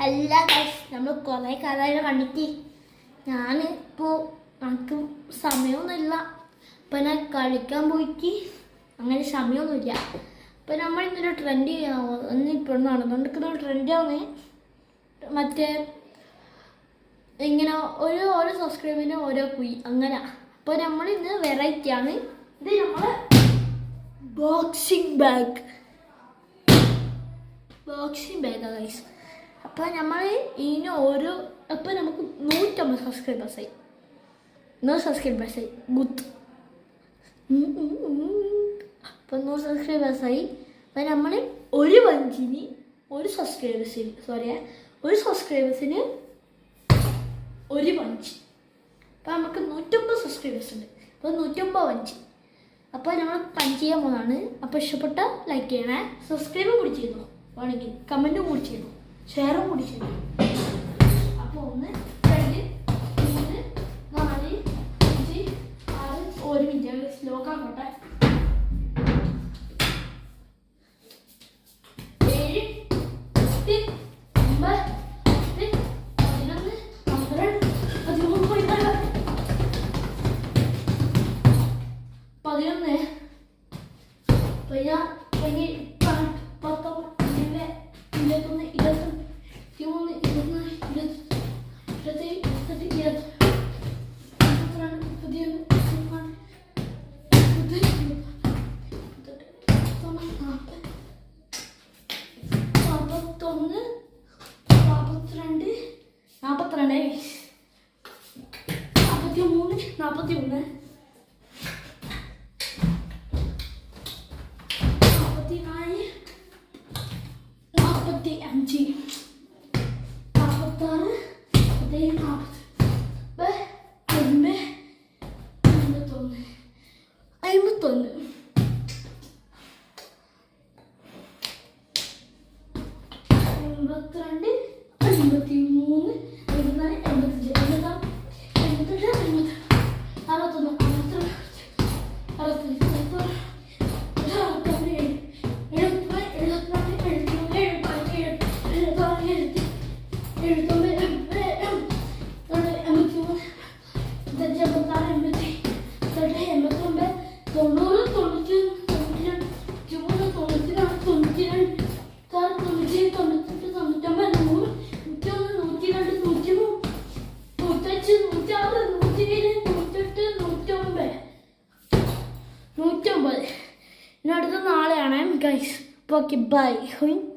അല്ല നമ്മൾ കുറേ കാലമായിട്ട് കണ്ടിട്ട് ഞാനിപ്പോൾ നമുക്ക് സമയമൊന്നുമില്ല. ഇപ്പം ഞാൻ കളിക്കാൻ പോയിട്ട് അങ്ങനെ സമയമൊന്നുമില്ല. ഇപ്പം നമ്മൾ ഇന്നൊരു ട്രെൻഡ് ചെയ്യാമോ ഇന്നിപ്പോൾ നടന്നുകൊണ്ടിരിക്കുന്ന ട്രെൻഡാണ് മറ്റേ ഇങ്ങനെ ഓരോ സബ്സ്ക്രൈബിനും ഓരോ കുയി അങ്ങനെ. അപ്പോൾ നമ്മൾ ഇന്ന് വെറൈറ്റിയാണ്. ഇത് നമ്മൾ ബോക്സിംഗ് ബാഗാണ് ഗൈസ്. അപ്പോൾ നമ്മൾ ഇതിന് അപ്പോൾ നമുക്ക് 150 സബ്സ്ക്രൈബേഴ്സായി. 100 സബ്സ്ക്രൈബേഴ്സായി ഗുത്ത്. അപ്പോൾ 100 സബ്സ്ക്രൈബേഴ്സായി. അപ്പോൾ നമ്മൾ ഒരു വഞ്ചിന് ഒരു സബ്സ്ക്രൈബേഴ്സിന് ഒരു വഞ്ചി. അപ്പോൾ നമുക്ക് 150 സബ്സ്ക്രൈബേഴ്സ് ഉണ്ട്. അപ്പോൾ 150 വഞ്ചി. അപ്പോൾ നമ്മൾ പഞ്ച് ചെയ്യാൻ പോകുന്നതാണ്. അപ്പോൾ ഇഷ്ടപ്പെട്ട ലൈക്ക് ചെയ്യണേ, സബ്സ്ക്രൈബ് കൂടി ചെയ്തു, വേണമെങ്കിൽ കമൻറ്റും കൂടി ചെയ്തു, ഷെയറും കൂടി ചെയ്തു. അപ്പോൾ 1 2 3 4 5 6 ഒരു മിനിറ്റ് സ്ലോക്കാക്കോട്ടെ. 7 8 9 അടുത്ത നാളെയാണ് ഗൈസ്. Okay bye.